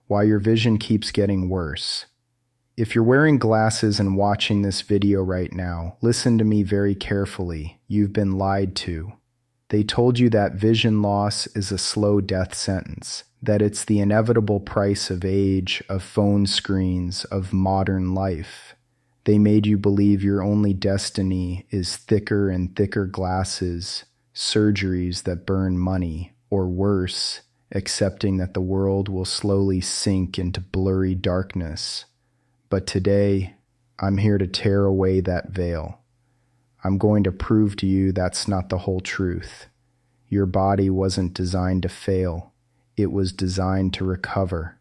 why your vision keeps getting worse. If you're wearing glasses and watching this video right now, listen to me very carefully. You've been lied to. They told you that vision loss is a slow death sentence, that it's the inevitable price of age, of phone screens, of modern life. They made you believe your only destiny is thicker and thicker glasses, surgeries that burn money, or worse, accepting that the world will slowly sink into blurry darkness. But today, I'm here to tear away that veil. I'm going to prove to you that's not the whole truth. Your body wasn't designed to fail. It was designed to recover.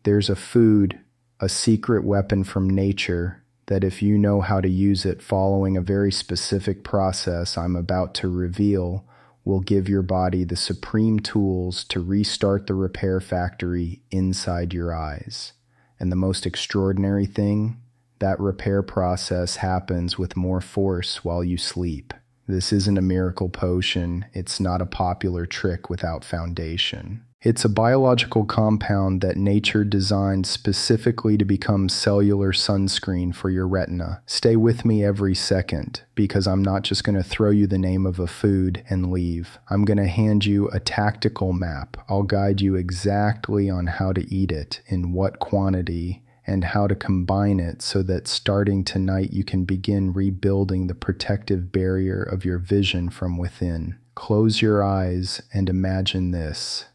There's a food, a secret weapon from nature, that if you know how to use it following a very specific process I'm about to reveal, will give your body the supreme tools to restart the repair factory inside your eyes. And the most extraordinary thing, that repair process happens with more force while you sleep. This isn't a miracle potion. It's not a popular trick without foundation. It's a biological compound that nature designed specifically to become cellular sunscreen for your retina. Stay with me every second, because I'm not just going to throw you the name of a food and leave. I'm going to hand you a tactical map. I'll guide you exactly on how to eat it, in what quantity, and how to combine it so that starting tonight you can begin rebuilding the protective barrier of your vision from within. Close your eyes and imagine this.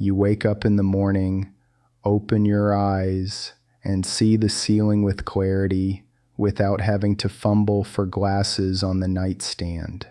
You wake up in the morning, open your eyes, and see the ceiling with clarity without having to fumble for glasses on the nightstand.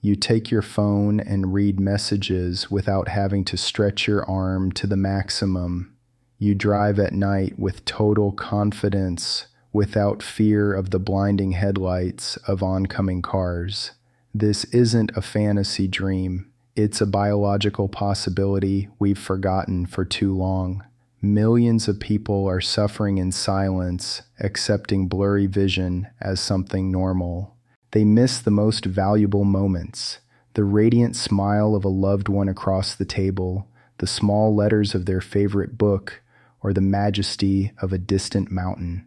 You take your phone and read messages without having to stretch your arm to the maximum. You drive at night with total confidence, without fear of the blinding headlights of oncoming cars. This isn't a fantasy dream. It's a biological possibility we've forgotten for too long. Millions of people are suffering in silence, accepting blurry vision as something normal. They miss the most valuable moments, the radiant smile of a loved one across the table, the small letters of their favorite book, or the majesty of a distant mountain.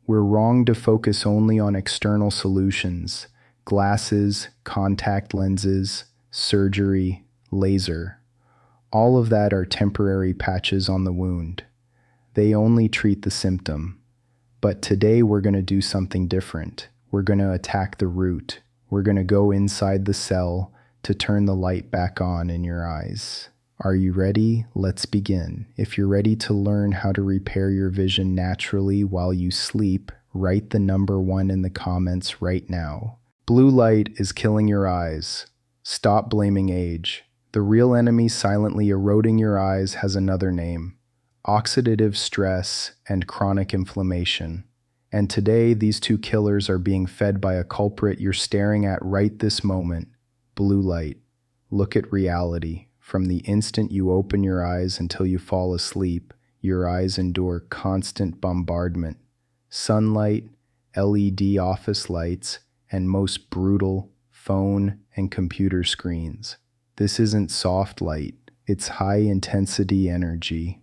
We're wrong to focus only on external solutions, glasses, contact lenses, surgery, laser. All of that are temporary patches on the wound. They only treat the symptom. But today we're going to do something different. We're going to attack the root. We're going to go inside the cell to turn the light back on in your eyes. Are you ready? Let's begin. If you're ready to learn how to repair your vision naturally while you sleep, write the number 1 in the comments right now. Blue light is killing your eyes. Stop blaming age. The real enemy silently eroding your eyes has another name: oxidative stress and chronic inflammation. And today, these two killers are being fed by a culprit you're staring at right this moment: blue light. Look at reality. From the instant you open your eyes until you fall asleep, your eyes endure constant bombardment. Sunlight, LED office lights, and most brutal, phone and computer screens. This isn't soft light, it's high-intensity energy.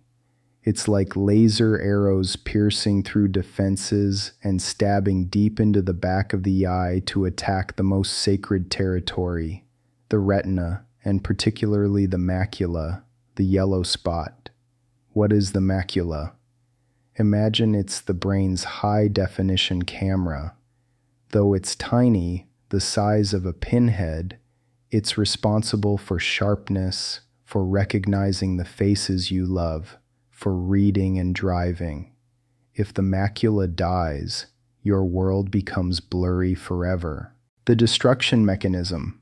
It's like laser arrows piercing through defenses and stabbing deep into the back of the eye to attack the most sacred territory, the retina, and particularly the macula, the yellow spot. What is the macula? Imagine it's the brain's high-definition camera. Though it's tiny, the size of a pinhead, it's responsible for sharpness, for recognizing the faces you love, for reading and driving. If the macula dies, your world becomes blurry forever. The destruction mechanism.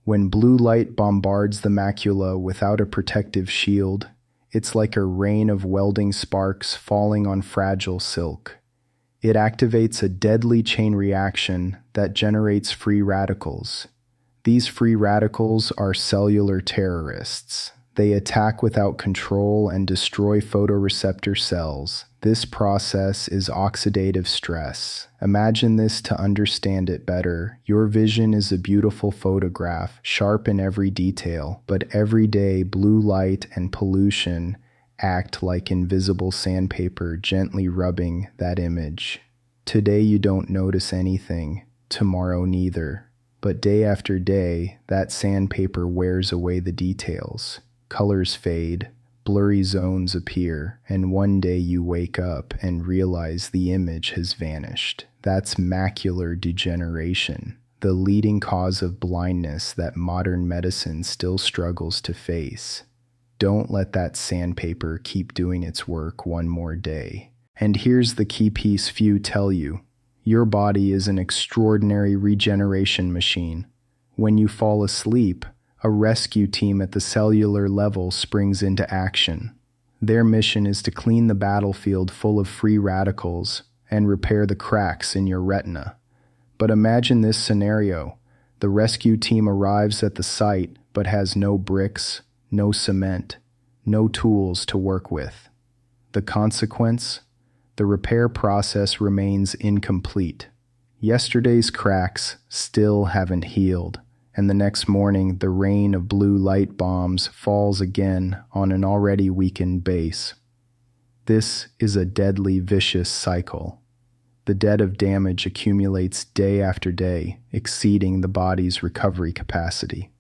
When blue light bombards the macula without a protective shield, it's like a rain of welding sparks falling on fragile silk. It activates a deadly chain reaction that generates free radicals. These free radicals are cellular terrorists. They attack without control and destroy photoreceptor cells. This process is oxidative stress. Imagine this to understand it better. Your vision is a beautiful photograph, sharp in every detail, but every day blue light and pollution act like invisible sandpaper, gently rubbing that image. Today you don't notice anything, tomorrow neither. But day after day, that sandpaper wears away the details. Colors fade, blurry zones appear, and one day you wake up and realize the image has vanished. That's macular degeneration, the leading cause of blindness that modern medicine still struggles to face. Don't let that sandpaper keep doing its work one more day. And here's the key piece few tell you. Your body is an extraordinary regeneration machine. When you fall asleep, a rescue team at the cellular level springs into action. Their mission is to clean the battlefield full of free radicals and repair the cracks in your retina. But imagine this scenario. The rescue team arrives at the site but has no bricks, no cement, no tools to work with. The consequence? The repair process remains incomplete. Yesterday's cracks still haven't healed, and the next morning the rain of blue light bombs falls again on an already weakened base. This is a deadly, vicious cycle. The debt of damage accumulates day after day, exceeding the body's recovery capacity.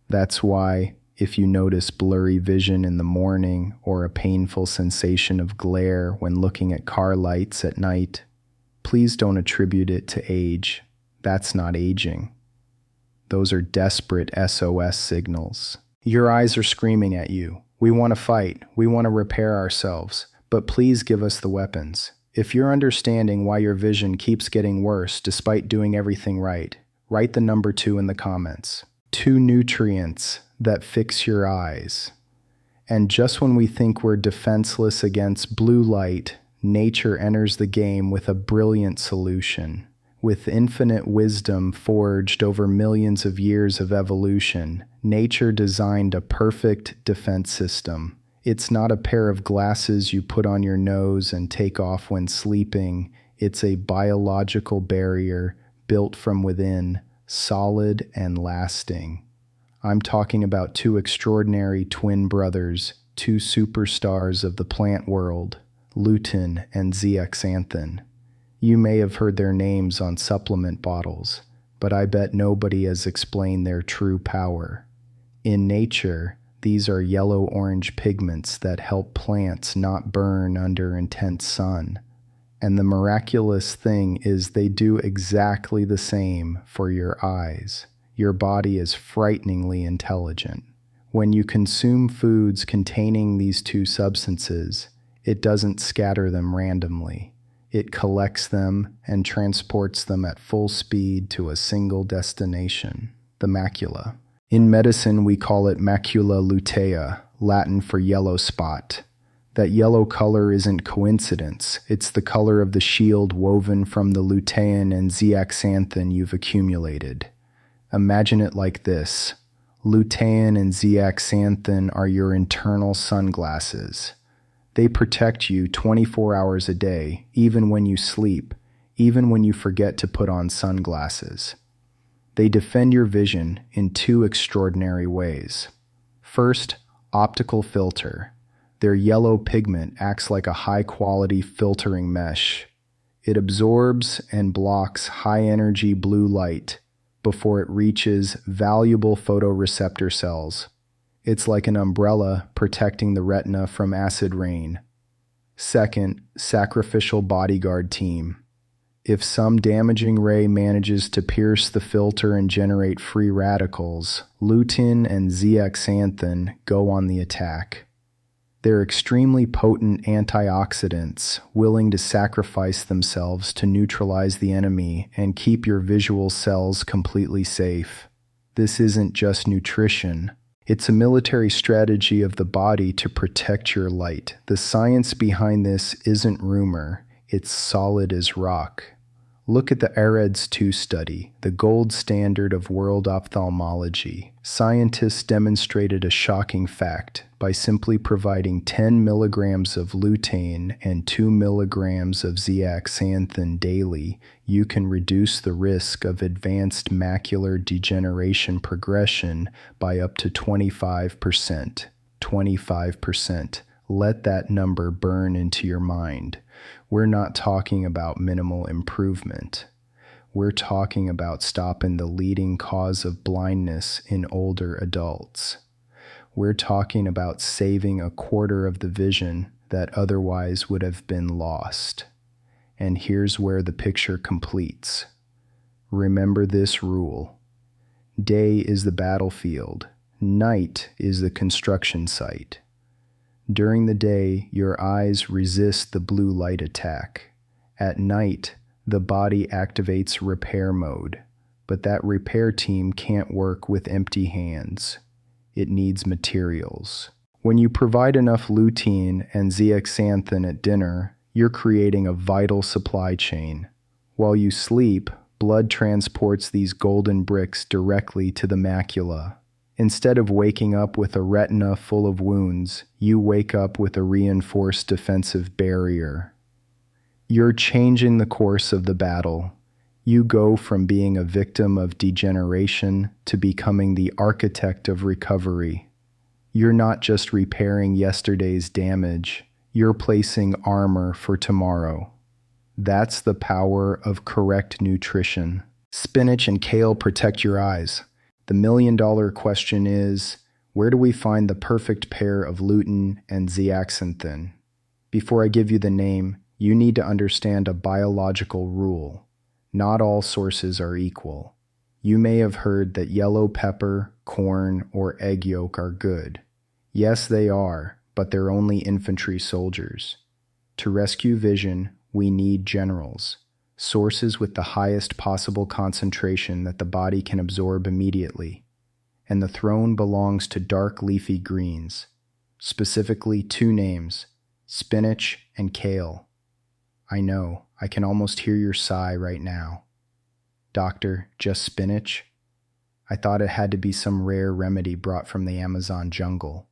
That's why, if you notice blurry vision in the morning or a painful sensation of glare when looking at car lights at night, please don't attribute it to age. That's not aging. Those are desperate SOS signals. Your eyes are screaming at you. We want to fight. We want to repair ourselves. But please give us the weapons. If you're understanding why your vision keeps getting worse despite doing everything right, write the number 2 in the comments. 2 nutrients that fix your eyes. And just when we think we're defenseless against blue light, nature enters the game with a brilliant solution. With infinite wisdom forged over millions of years of evolution, nature designed a perfect defense system. It's not a pair of glasses you put on your nose and take off when sleeping. It's a biological barrier built from within, solid and lasting. I'm talking about 2 extraordinary twin brothers, 2 superstars of the plant world, lutein and zeaxanthin. You may have heard their names on supplement bottles, but I bet nobody has explained their true power. In nature, these are yellow-orange pigments that help plants not burn under intense sun. And the miraculous thing is they do exactly the same for your eyes. Your body is frighteningly intelligent. When you consume foods containing these 2 substances, it doesn't scatter them randomly. It collects them and transports them at full speed to a single destination, the macula. In medicine, we call it macula lutea, Latin for yellow spot. That yellow color isn't coincidence. It's the color of the shield woven from the lutein and zeaxanthin you've accumulated. Imagine it like this. Lutein and zeaxanthin are your internal sunglasses. They protect you 24 hours a day, even when you sleep, even when you forget to put on sunglasses. They defend your vision in 2 extraordinary ways. First, optical filter. Their yellow pigment acts like a high-quality filtering mesh. It absorbs and blocks high-energy blue light before it reaches valuable photoreceptor cells. It's like an umbrella protecting the retina from acid rain. Second, sacrificial bodyguard team. If some damaging ray manages to pierce the filter and generate free radicals, lutein and zeaxanthin go on the attack. They're extremely potent antioxidants, willing to sacrifice themselves to neutralize the enemy and keep your visual cells completely safe. This isn't just nutrition. It's a military strategy of the body to protect your light. The science behind this isn't rumor. It's solid as rock. Look at the AREDS 2 study, the gold standard of world ophthalmology. Scientists demonstrated a shocking fact. By simply providing 10 milligrams of lutein and 2 milligrams of zeaxanthin daily, you can reduce the risk of advanced macular degeneration progression by up to 25%. 25%. Let that number burn into your mind. We're not talking about minimal improvement. We're talking about stopping the leading cause of blindness in older adults. We're talking about saving a quarter of the vision that otherwise would have been lost. And here's where the picture completes. Remember this rule. Day is the battlefield. Night is the construction site. During the day, your eyes resist the blue light attack. At night, the body activates repair mode, but that repair team can't work with empty hands. It needs materials. When you provide enough lutein and zeaxanthin at dinner, you're creating a vital supply chain. While you sleep, blood transports these golden bricks directly to the macula. Instead of waking up with a retina full of wounds, you wake up with a reinforced defensive barrier. You're changing the course of the battle. You go from being a victim of degeneration to becoming the architect of recovery. You're not just repairing yesterday's damage, you're placing armor for tomorrow. That's the power of correct nutrition. Spinach and kale protect your eyes. The million-dollar question is, where do we find the perfect pair of lutein and zeaxanthin? Before I give you the name, you need to understand a biological rule. Not all sources are equal. You may have heard that yellow pepper, corn, or egg yolk are good. Yes, they are, but they're only infantry soldiers. To rescue vision, we need generals. Sources with the highest possible concentration that the body can absorb immediately. And the throne belongs to dark leafy greens, specifically two names, spinach and kale. I know, I can almost hear your sigh right now. Doctor, just spinach? I thought it had to be some rare remedy brought from the Amazon jungle.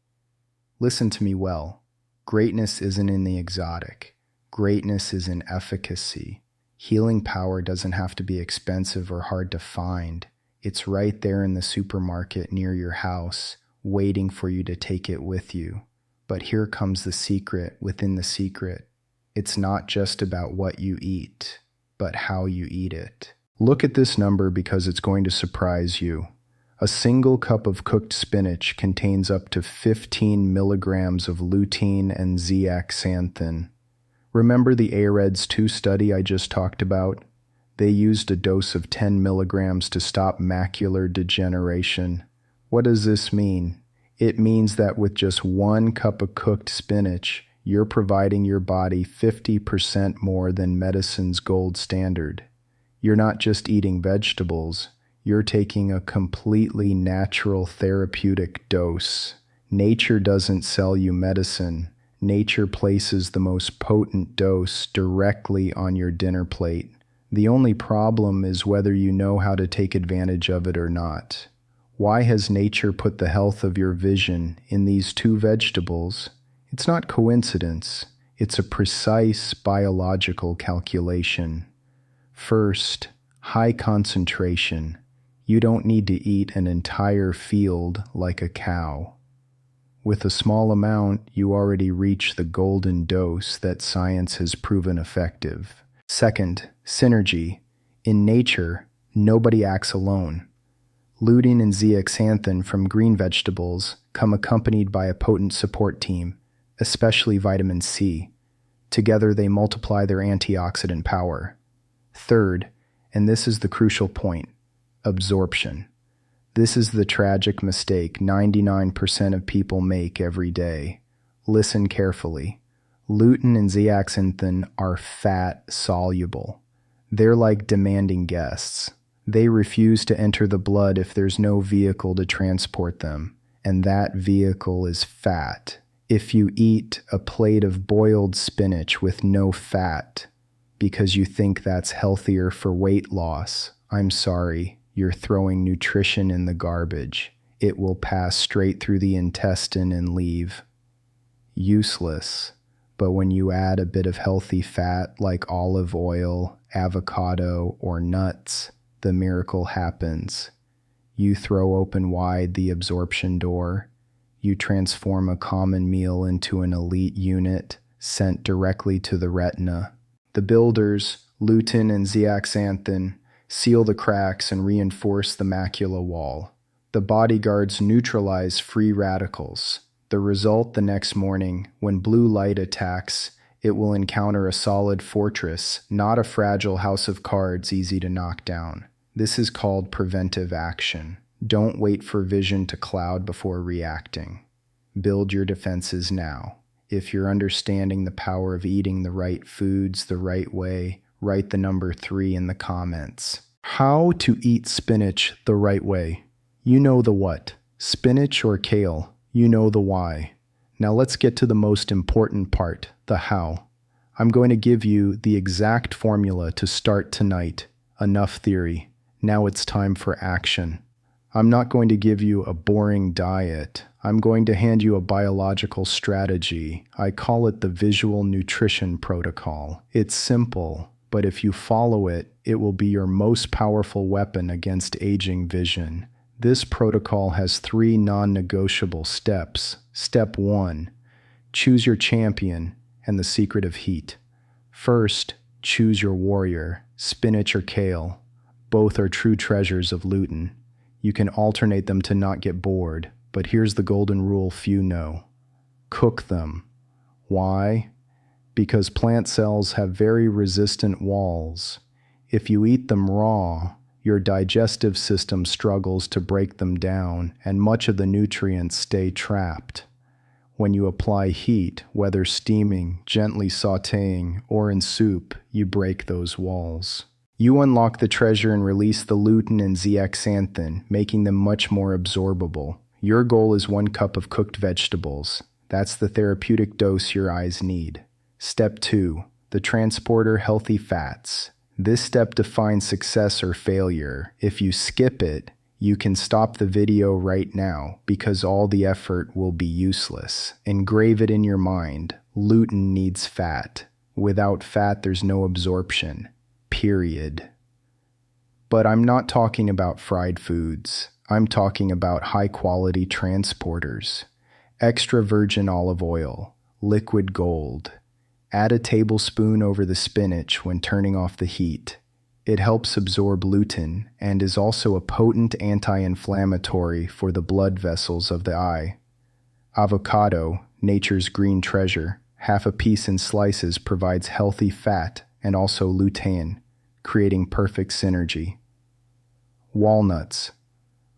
Listen to me well. Greatness isn't in the exotic. Greatness is in efficacy. Healing power doesn't have to be expensive or hard to find. It's right there in the supermarket near your house, waiting for you to take it with you. But here comes the secret within the secret. It's not just about what you eat, but how you eat it. Look at this number because it's going to surprise you. A single cup of cooked spinach contains up to 15 milligrams of lutein and zeaxanthin. Remember the AREDS 2 study I just talked about? They used a dose of 10 milligrams to stop macular degeneration. What does this mean? It means that with just 1 cup of cooked spinach, you're providing your body 50% more than medicine's gold standard. You're not just eating vegetables, you're taking a completely natural therapeutic dose. Nature doesn't sell you medicine. Nature places the most potent dose directly on your dinner plate. The only problem is whether you know how to take advantage of it or not. Why has nature put the health of your vision in these 2 vegetables? It's not coincidence. It's a precise biological calculation. First, high concentration. You don't need to eat an entire field like a cow. With a small amount, you already reach the golden dose that science has proven effective. Second, synergy. In nature, nobody acts alone. Lutein and zeaxanthin from green vegetables come accompanied by a potent support team, especially vitamin C. Together they multiply their antioxidant power. Third, and this is the crucial point, absorption. This is the tragic mistake 99% of people make every day. Listen carefully. Lutein and zeaxanthin are fat soluble. They're like demanding guests. They refuse to enter the blood if there's no vehicle to transport them, and that vehicle is fat. If you eat a plate of boiled spinach with no fat because you think that's healthier for weight loss, I'm sorry. You're throwing nutrition in the garbage. It will pass straight through the intestine and leave. Useless. But when you add a bit of healthy fat like olive oil, avocado, or nuts, the miracle happens. You throw open wide the absorption door. you transform a common meal into an elite unit sent directly to the retina. The builders, lutein and zeaxanthin, seal the cracks and reinforce the macula wall. The bodyguards neutralize free radicals. The result the next morning, when blue light attacks, it will encounter a solid fortress, not a fragile house of cards easy to knock down. This is called preventive action. Don't wait for vision to cloud before reacting. Build your defenses now. If you're understanding the power of eating the right foods the right way, write the number 3 in the comments. How to eat spinach the right way. You know the what. Spinach or kale, you know the why. Now let's get to the most important part, the how. I'm going to give you the exact formula to start tonight. Enough theory. Now it's time for action. I'm not going to give you a boring diet. I'm going to hand you a biological strategy. I call it the visual nutrition protocol. It's simple, but if you follow it, it will be your most powerful weapon against aging vision. This protocol has 3 non-negotiable steps. Step 1, choose your champion and the secret of heat. First, choose your warrior, spinach or kale. Both are true treasures of lutein. You can alternate them to not get bored, but here's the golden rule few know. Cook them. Why? Because plant cells have very resistant walls. If you eat them raw, your digestive system struggles to break them down, and much of the nutrients stay trapped. When you apply heat, whether steaming, gently sautéing, or in soup, you break those walls. You unlock the treasure and release the lutein and zeaxanthin, making them much more absorbable. Your goal is 1 cup of cooked vegetables. That's the therapeutic dose your eyes need. Step 2, the transporter healthy fats. This step defines success or failure. If you skip it, you can stop the video right now because all the effort will be useless. Engrave it in your mind. Lutein needs fat. Without fat, there's no absorption. Period. But I'm not talking about fried foods. I'm talking about high-quality transporters. Extra virgin olive oil, liquid gold. Add a tablespoon over the spinach when turning off the heat. It helps absorb lutein and is also a potent anti-inflammatory for the blood vessels of the eye. Avocado, nature's green treasure, half a piece in slices provides healthy fat and also lutein, creating perfect synergy. Walnuts.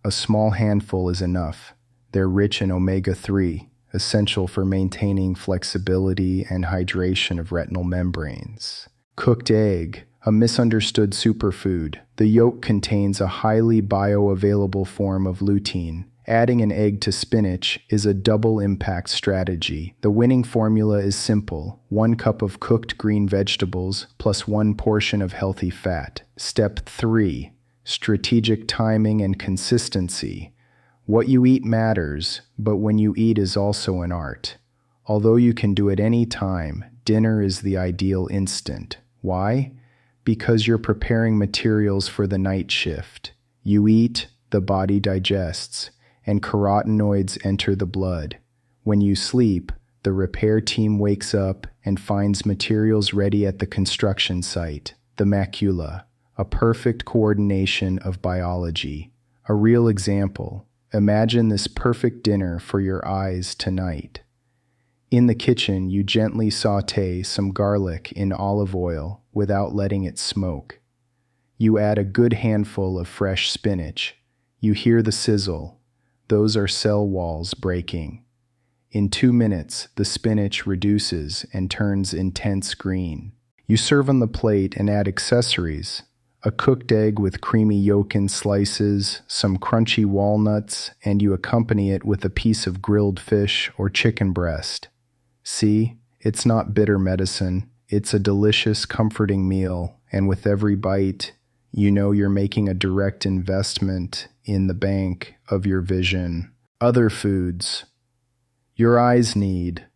A small handful is enough. They're rich in omega-3, essential for maintaining flexibility and hydration of retinal membranes. Cooked egg, a misunderstood superfood. The yolk contains a highly bioavailable form of lutein. Adding an egg to spinach is a double impact strategy. The winning formula is simple: 1 cup of cooked green vegetables plus 1 portion of healthy fat. Step 3, strategic timing and consistency. What you eat matters, but when you eat is also an art. Although you can do it any time, dinner is the ideal instant. Why? Because you're preparing materials for the night shift. You eat, the body digests, and carotenoids enter the blood. When you sleep, the repair team wakes up and finds materials ready at the construction site, the macula, a perfect coordination of biology. A real example. Imagine this perfect dinner for your eyes tonight. In the kitchen, you gently sauté some garlic in olive oil without letting it smoke. You add a good handful of fresh spinach. You hear the sizzle. Those are cell walls breaking. In 2 minutes, the spinach reduces and turns intense green. You serve on the plate and add accessories: a cooked egg with creamy yolk in slices, some crunchy walnuts, and you accompany it with a piece of grilled fish or chicken breast. See, it's not bitter medicine. It's a delicious, comforting meal, and with every bite, you know you're making a direct investment in the bank of your vision. Other foods your eyes need.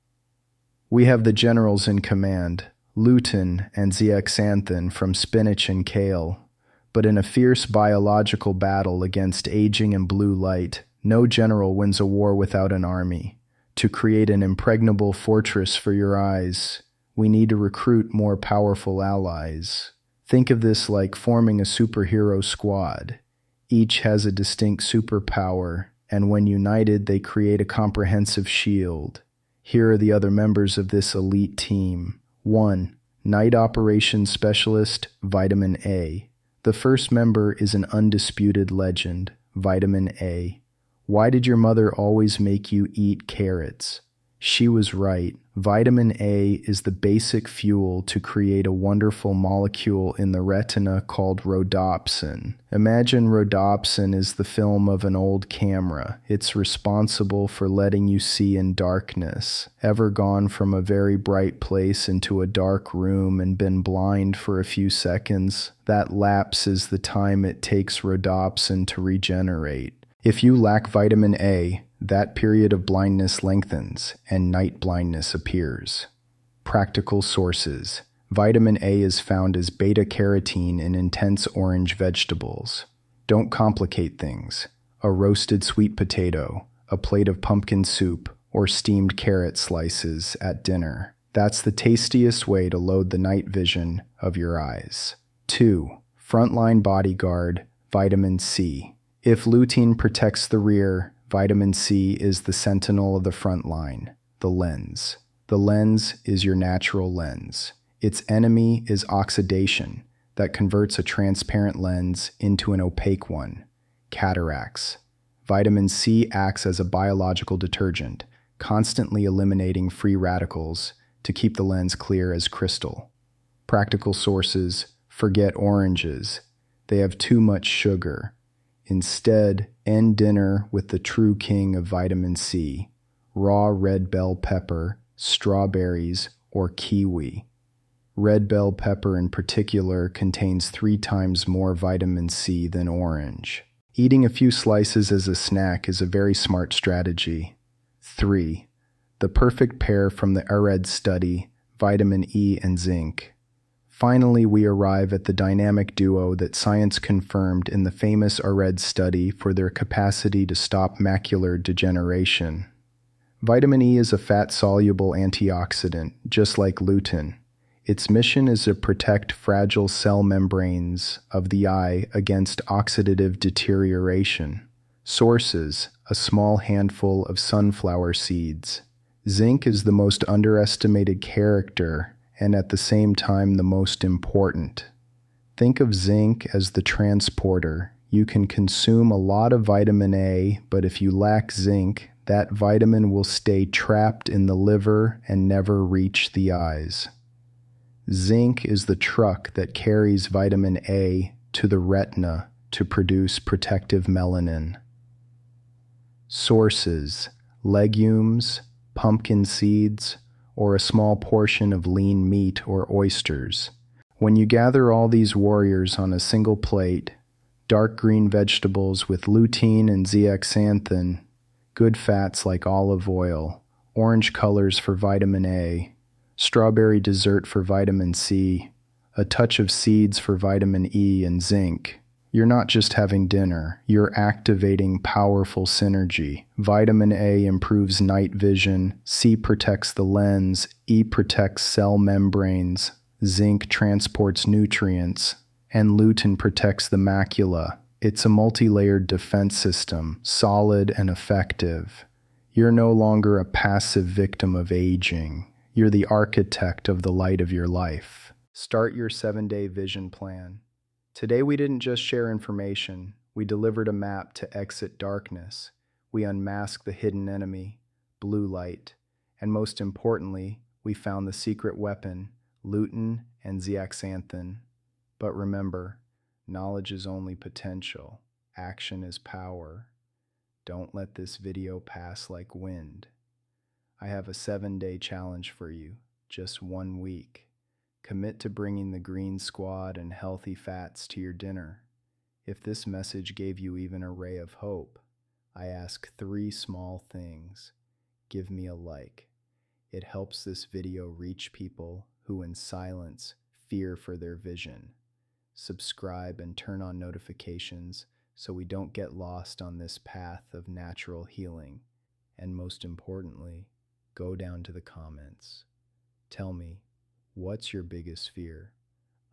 We have the generals in command, lutein and zeaxanthin from spinach and kale. But in a fierce biological battle against aging and blue light, No general wins a war without an army. To create an impregnable fortress for your eyes, we need to recruit more powerful allies. Think of this like forming a superhero squad. Each has a distinct superpower, and when united, they create a comprehensive shield. Here are the other members of this elite team. 1. Night Operations Specialist, Vitamin A. The first member is an undisputed legend, Vitamin A. Why did your mother always make you eat carrots? She was right. Vitamin A is the basic fuel to create a wonderful molecule in the retina called rhodopsin. Imagine rhodopsin is the film of an old camera. It's responsible for letting you see in darkness. Ever gone from a very bright place into a dark room and been blind for a few seconds? That lapse is the time it takes rhodopsin to regenerate. If you lack vitamin A, that period of blindness lengthens and night blindness appears. Practical sources. Vitamin A is found as beta-carotene in intense orange vegetables. Don't complicate things. A roasted sweet potato, a plate of pumpkin soup, or steamed carrot slices at dinner. That's the tastiest way to load the night vision of your eyes. 2. Frontline bodyguard, vitamin C. If lutein protects the rear, vitamin C is the sentinel of the front line, the lens. The lens is your natural lens. Its enemy is oxidation, that converts a transparent lens into an opaque one, cataracts. Vitamin C acts as a biological detergent, constantly eliminating free radicals to keep the lens clear as crystal. Practical sources. Forget oranges. They have too much sugar. Instead, end dinner with the true king of vitamin C, raw red bell pepper, strawberries, or kiwi. Red bell pepper in particular contains 3 times more vitamin C than orange. Eating a few slices as a snack is a very smart strategy. 3. The perfect pair from the ARED study, vitamin E and zinc. Finally, we arrive at the dynamic duo that science confirmed in the famous ARED study for their capacity to stop macular degeneration. Vitamin E is a fat-soluble antioxidant, just like lutein. Its mission is to protect fragile cell membranes of the eye against oxidative deterioration. Sources: a small handful of sunflower seeds. Zinc is the most underestimated character and at the same time the most important. Think of zinc as the transporter. You can consume a lot of vitamin A, but if you lack zinc, that vitamin will stay trapped in the liver and never reach the eyes. Zinc is the truck that carries vitamin A to the retina to produce protective melanin. Sources: legumes, pumpkin seeds, or a small portion of lean meat or oysters. When you gather all these warriors on a single plate, dark green vegetables with lutein and zeaxanthin, good fats like olive oil, orange colors for vitamin A, strawberry dessert for vitamin C, a touch of seeds for vitamin E and zinc, you're not just having dinner, you're activating powerful synergy. Vitamin A improves night vision, C protects the lens, E protects cell membranes, zinc transports nutrients, and lutein protects the macula. It's a multi-layered defense system, solid and effective. You're no longer a passive victim of aging. You're the architect of the light of your life. Start your 7-day vision plan. Today we didn't just share information, we delivered a map to exit darkness. We unmasked the hidden enemy, blue light, and most importantly, we found the secret weapon, lutein and zeaxanthin. But remember, knowledge is only potential, action is power. Don't let this video pass like wind. I have a 7-day challenge for you, just 1 week. Commit to bringing the green squad and healthy fats to your dinner. If this message gave you even a ray of hope, I ask 3 small things. Give me a like. It helps this video reach people who in silence fear for their vision. Subscribe and turn on notifications so we don't get lost on this path of natural healing. And most importantly, go down to the comments. Tell me, what's your biggest fear?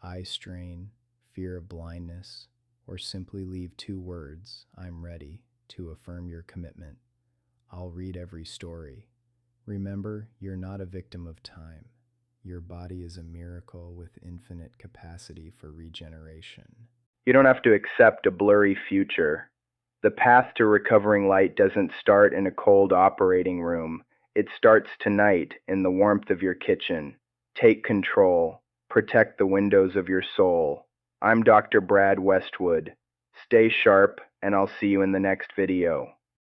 Eye strain, fear of blindness, or simply leave 2 words, "I'm ready," to affirm your commitment. I'll read every story. Remember, you're not a victim of time. Your body is a miracle with infinite capacity for regeneration. You don't have to accept a blurry future. The path to recovering light doesn't start in a cold operating room. It starts tonight in the warmth of your kitchen. Take control. Protect the windows of your soul. I'm Dr. Brad Westwood. Stay sharp, and I'll see you in the next video.